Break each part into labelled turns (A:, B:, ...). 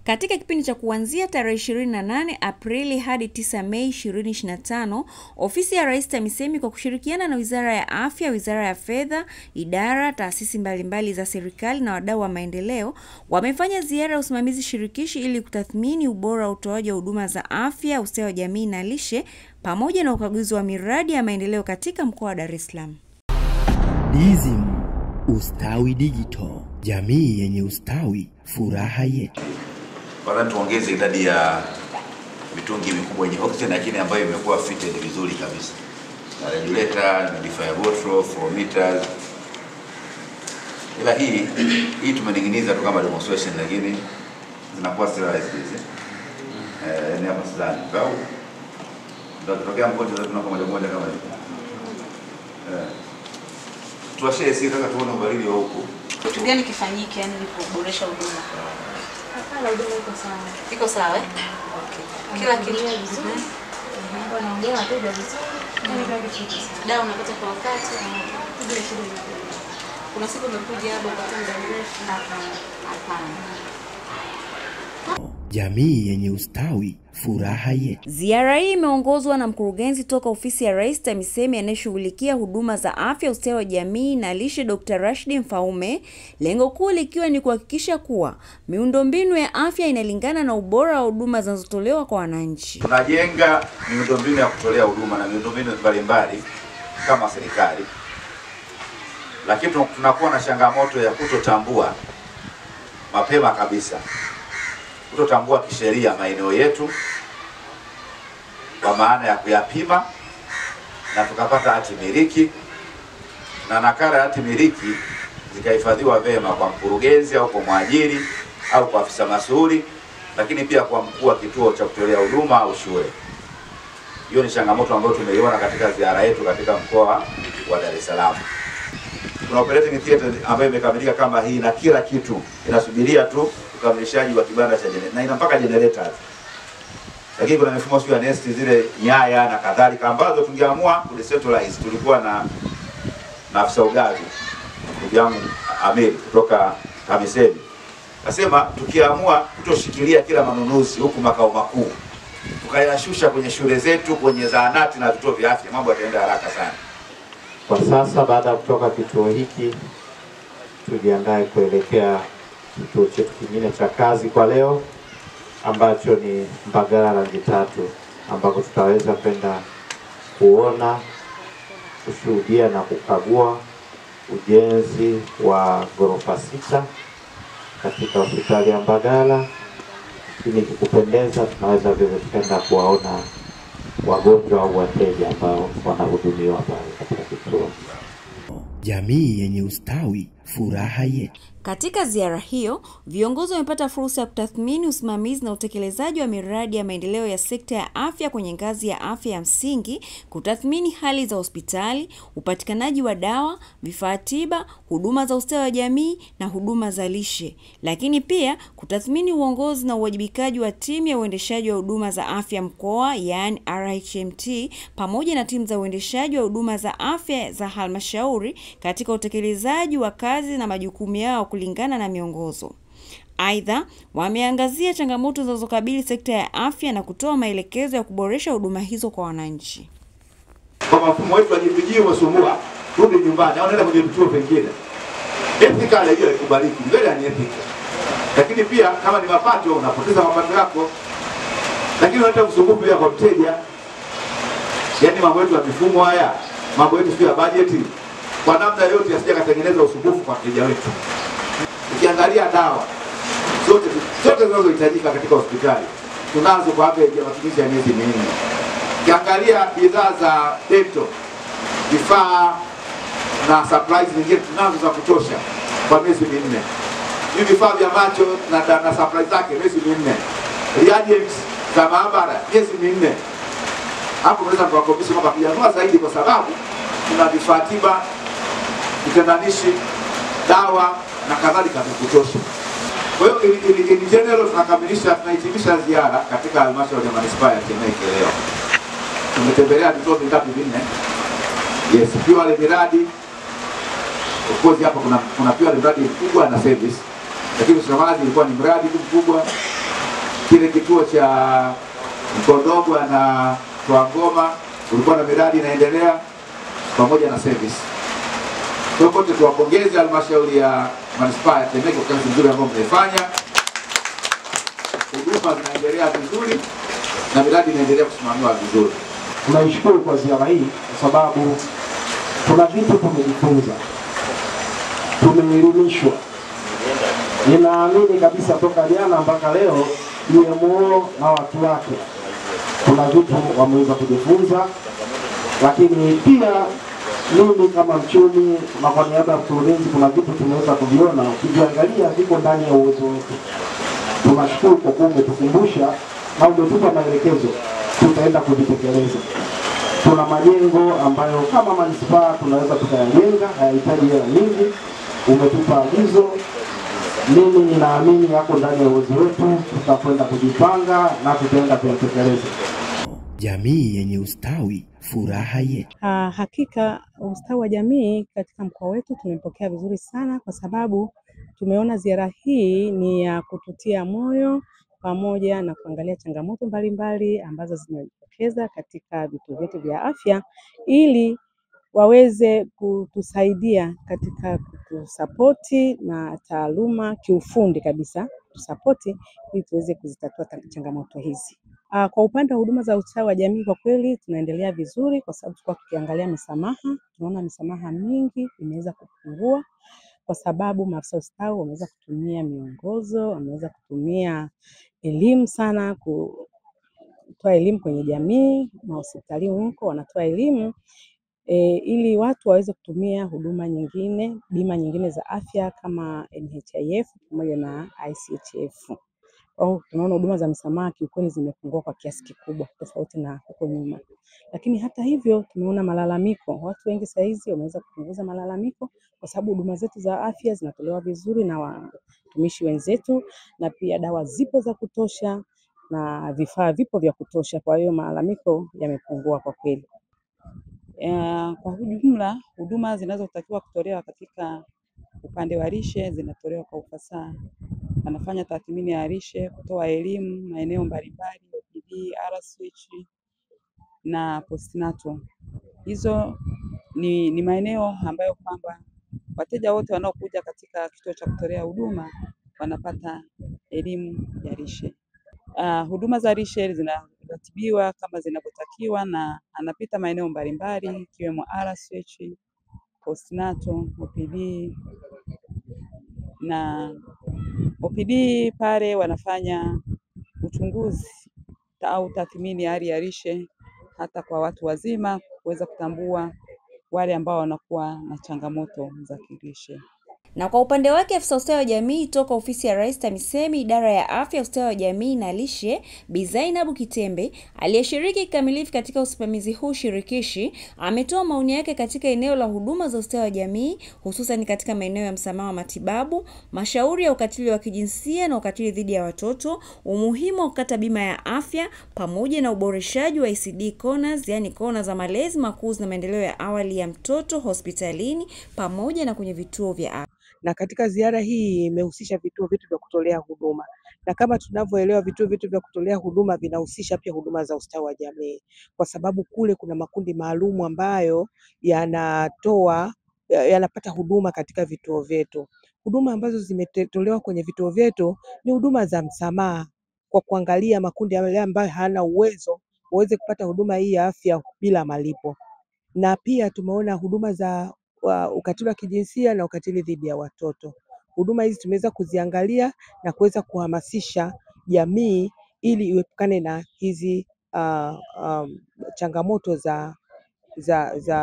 A: Katika kipindi cha kuanzia tarehe 28 Aprili hadi 9 Mei 2025, Ofisi ya Rais TAMISEMI kwa kushirikiana na Wizara ya Afya, Wizara ya Fedha, idara, taasisi mbalimbali za serikali na wadau wa maendeleo wamefanya ziara ya usimamizi shirikishi ili kutathmini ubora wa utoaji wa huduma za afya, ustawi wa jamii na lishe pamoja na ukaguzi wa miradi ya maendeleo katika mkoa wa Dar es Salaam.
B: DSM Ustawi Digital, jamii yenye ustawi, furaha yetu.
C: Bado tuongeze idadi ya mitungi mikubwa yenye oxygen lakini ambayo imekuwa fitted vizuri kabisa. Na regulator, modifier bottle, flow meters. Ila hii tumeninginiza tu kama demonstration lakini zinakuwa sterilized hizi. Ni hapa sidani. Kwa ndio tutokea mgonjwa zetu tunako moja kama hivi. Tuwashie sisi kama tuone ubaridi wa huko.
D: Kitu gani kifanyike yani ili kuboresha huduma?
E: Hapana, huduma iko sawa.
D: Iko sawa Okay. Kila kitu
E: vizuri. Wanaongea wateja vizuri. Kila kitu kiko sawa.
D: Dawa unapata kwa wakati.
E: Bila shida.
D: Kuna siku umekuja hapo kwa muda mrefu? Hapana.
B: Jamii yenye ustawi, furaha yetu.
A: Ziara hii imeongozwa na mkurugenzi toka Ofisi ya Rais TAMISEMI anayeshughulikia huduma za afya, ustawi wa jamii na lishe, Dr. Rashid Mfaume, lengo kuu likiwa ni kuhakikisha kuwa miundombinu ya afya inalingana na ubora wa huduma zinazotolewa kwa wananchi.
C: Tunajenga miundombinu ya kutolea huduma na miundombinu mbalimbali kama serikali. Lakini tunakuwa na changamoto ya kutotambua mapema kabisa. Kutotambua kisheria maeneo yetu kwa maana ya kuyapima na tukapata hati miliki na nakala ya hati miliki zikahifadhiwa vema kwa mkurugenzi au kwa mwajiri au kwa afisa masuhuri, lakini pia kwa mkuu wa kituo cha kutolea huduma au shule. Hiyo ni changamoto ambayo tumeiona katika ziara yetu katika mkoa wa Dar es Salaam. Tuna operating theater ambayo imekamilika kama hii na kila kitu inasubiria tu ukamilishaji wa kibanda cha generator na ina mpaka generators. Lakini kuna mifumo sio ya nesti zile nyaya na kadhalika ambazo tungeamua kudecentralize. Tulikuwa na afisa ugavi ndugu yangu Amiri kutoka TAMISEMI. Nasema tukiamua kutoshikilia kila manunuzi huku makao makuu, tukayashusha kwenye shule zetu, kwenye zahanati na vituo vya afya, mambo yataenda haraka sana.
F: Kwa sasa baada ya kutoka kituo hiki tujiandae kuelekea kituo chetu kingine cha kazi kwa leo ambacho ni Mbagala Rangi Tatu, ambako tutaweza kwenda kuona, kushuhudia na kukagua ujenzi wa ghorofa 6 katika hospitali ya Mbagala. Ili kikupendeza tunaweza vile kwenda kuwaona wagonjwa au wateja ambao wanahudumiwa pale katika kituo.
B: Jamii yenye ustawi, furaha yetu.
A: Katika ziara hiyo, viongozi wamepata fursa ya kutathmini usimamizi na utekelezaji wa miradi ya maendeleo ya sekta ya afya kwenye ngazi ya afya ya msingi, kutathmini hali za hospitali, upatikanaji wa dawa, vifaa tiba, huduma za ustawi wa jamii na huduma za lishe. Lakini pia kutathmini uongozi na uwajibikaji wa timu ya uendeshaji wa huduma za afya mkoa, yani RHMT, pamoja na timu za uendeshaji wa huduma za afya za halmashauri katika utekelezaji wa kazi na majukumu yao kulingana na miongozo. Aidha, wameangazia changamoto zinazokabili sekta ya afya na kutoa maelekezo ya kuboresha huduma hizo kwa wananchi.
C: Kwa mfumo wetu wa JPG umesumbua, rudi nyumbani au nenda kwenye vituo vingine. Ethically hiyo ikubaliki, very unethical. Lakini pia kama ni mapato unapoteza mapato yako. Lakini unaleta usumbufu pia kwa mteja. Yaani mambo yetu ya mifumo haya, mambo yetu ya bajeti kwa namna yote yasije katengeneza usumbufu kwa mteja wetu. Ukiangalia dawa zote zinazohitajika katika hospitali tunazo kwa average ya matumizi ya miezi 4. Ukiangalia bidhaa za dental, vifaa na supplies nyingine tunazo za kutosha kwa miezi 4. Hivi vifaa vya macho na supplies zake miezi 4. Reagents za maabara miezi 4. Hapo unaweza kuwakombisha kwamba kijanua zaidi kwa sababu tuna vifaa tiba, vitendanishi, dawa na kadhalika za kutosha. Kwa hiyo in general tunahitimisha ziara katika halmashauri ya manispaa ya Temeke leo. Tumetembelea vituo vingapi? 4. Yes, pia wale miradi of course hapa kuna pia miradi mkubwa na service. Lakini Msamazi ilikuwa ni mradi mkubwa kile kituo cha Mkondogwa na Twangoma kulikuwa na miradi inaendelea pamoja na service. Kote tuwapongeze halmashauri ya manispaa ya Temeke kwa kazi nzuri ambayo mnaifanya. Huduma zinaendelea vizuri na miradi inaendelea kusimamiwa vizuri.
G: Tunaishukuru kwa ziara hii kwa sababu kuna vitu tumejifunza, tumeelimishwa. Ninaamini kabisa toka jana mpaka leo DMO na watu wake kuna vitu wameweza kujifunza, lakini pia mimi kama mchumi na kwa niaba ya mkurugenzi kuna vitu tumeweza kuviona, ukiangalia viko ndani ya uwezo wetu. Tunashukuru kwa kuwa umetukumbusha na umetupa maelekezo, tutaenda kuvitekeleza. Tuna majengo ambayo kama manispaa tunaweza tukayajenga, hayahitaji hela nyingi. Umetupa agizo, mimi ninaamini yako ndani ya uwezo wetu, tutakwenda kujipanga na tutaenda kuyatekeleza.
B: Jamii yenye ustawi, furaha yetu.
H: Hakika ustawi wa jamii katika mkoa wetu tumepokea vizuri sana, kwa sababu tumeona ziara hii ni ya kututia moyo pamoja na kuangalia changamoto mbalimbali ambazo zimejitokeza katika vituo vyetu vya afya, ili waweze kutusaidia katika kutusapoti na taaluma kiufundi kabisa, tusapoti ili tuweze kuzitatua changamoto hizi. Kwa upande wa huduma za ustawi wa jamii kwa kweli tunaendelea vizuri, kwa sababu tulikuwa tukiangalia misamaha, tunaona misamaha mingi imeweza kupungua kwa sababu maafisa ustawi wameweza kutumia miongozo, wameweza kutumia elimu sana, kutoa elimu kwenye jamii na hospitalini huko wanatoa elimu ili watu waweze kutumia huduma nyingine, bima nyingine za afya kama NHIF pamoja na ICHF. Tunaona huduma za msamaha kiukweli zimepungua kwa kiasi kikubwa tofauti na huko nyuma. Lakini hata hivyo tumeona malalamiko. Watu wengi sasa hizi wameweza kupunguza malalamiko kwa sababu huduma zetu za afya zinatolewa vizuri na watumishi wenzetu, na pia dawa zipo za kutosha na vifaa vipo vya kutosha. Kwa hiyo malalamiko yamepungua kwa kweli. Kwa ujumla huduma zinazotakiwa kutolewa katika upande wa lishe zinatolewa kwa ufasaha. Wanafanya tathmini ya lishe, kutoa elimu maeneo mbalimbali, OPD, RSH na postnatal. Hizo ni maeneo ambayo kwamba wateja wote wanaokuja katika kituo cha kutolea huduma wanapata elimu ya lishe. Huduma za lishe zinaratibiwa kama zinavyotakiwa na anapita maeneo mbalimbali ikiwemo RSH, postnatal, OPD na OPD pale wanafanya uchunguzi au tathmini ya hali ya lishe hata kwa watu wazima, kuweza kutambua wale ambao wanakuwa na changamoto za kilishe.
A: Na kwa upande wake afisa ustawi wa jamii toka ofisi ya Rais TAMISEMI idara ya afya, ustawi wa jamii na lishe, Bi Zainabu Kitembe, aliyeshiriki kikamilifu katika usimamizi huu shirikishi, ametoa maoni yake katika eneo la huduma za ustawi wa jamii, hususan katika maeneo ya msamaha wa matibabu, mashauri ya ukatili wa kijinsia na ukatili dhidi ya watoto, umuhimu wa kukata bima ya afya, pamoja na uboreshaji wa ICD corners, yani kona za malezi, makuzi na maendeleo ya awali ya mtoto hospitalini pamoja na kwenye vituo vya afya.
H: Na katika ziara hii imehusisha vituo vitu vya kutolea huduma. Na kama tunavyoelewa vituo vitu vya kutolea huduma vinahusisha pia huduma za ustawi wa jamii. Kwa sababu kule kuna makundi maalum ambayo yanapata huduma katika vituo vyetu. Huduma ambazo zimetolewa kwenye vituo vyetu ni huduma za msamaha, kwa kuangalia makundi yale ambayo hana uwezo waweze kupata huduma hii ya afya bila malipo. Na pia tumeona huduma za ukatili wa kijinsia na ukatili dhidi ya watoto. Huduma hizi tumeweza kuziangalia na kuweza kuhamasisha jamii ili iepukane na hizi changamoto za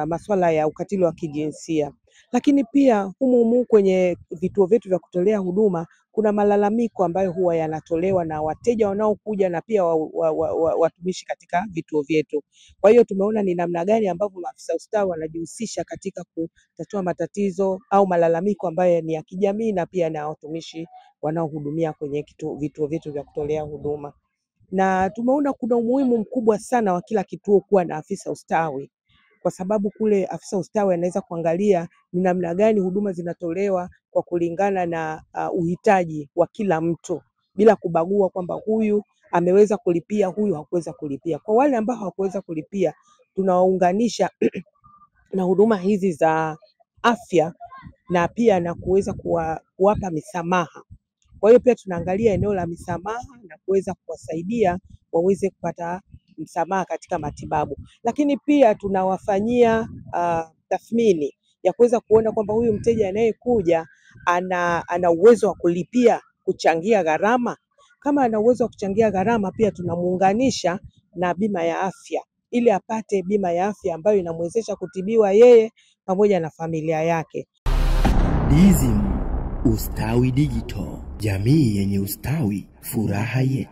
H: masuala ya ukatili wa kijinsia. Lakini pia humu kwenye vituo vyetu vya kutolea huduma kuna malalamiko ambayo huwa yanatolewa na wateja wanaokuja na pia watumishi katika vituo vyetu. Kwa hiyo tumeona ni namna gani ambavyo maafisa ustawi wanajihusisha katika kutatua matatizo au malalamiko ambayo ni ya kijamii na pia na watumishi wanaohudumia kwenye vituo vyetu vya kutolea huduma. Na tumeona kuna umuhimu mkubwa sana wa kila kituo kuwa na afisa ustawi, kwa sababu kule afisa ustawi anaweza kuangalia ni namna gani huduma zinatolewa kwa kulingana na uhitaji wa kila mtu. bila kubagua kwamba huyu ameweza kulipia, huyu hakuweza kulipia. Kwa wale ambao hawakuweza kulipia, tunawaunganisha na huduma hizi za afya na pia na kuweza kuwapa misamaha. Kwa hiyo pia tunaangalia eneo la misamaha na kuweza kuwasaidia waweze kupata msamaha katika matibabu. Lakini pia tunawafanyia tathmini ya kuweza kuona kwamba huyu mteja anayekuja ana uwezo wa kulipia, kuchangia gharama. Kama ana uwezo wa kuchangia gharama, pia tunamuunganisha na bima ya afya ili apate bima ya afya ambayo inamwezesha kutibiwa yeye pamoja na familia yake.
B: DSM Ustawi Digital, jamii yenye ustawi, furaha yetu.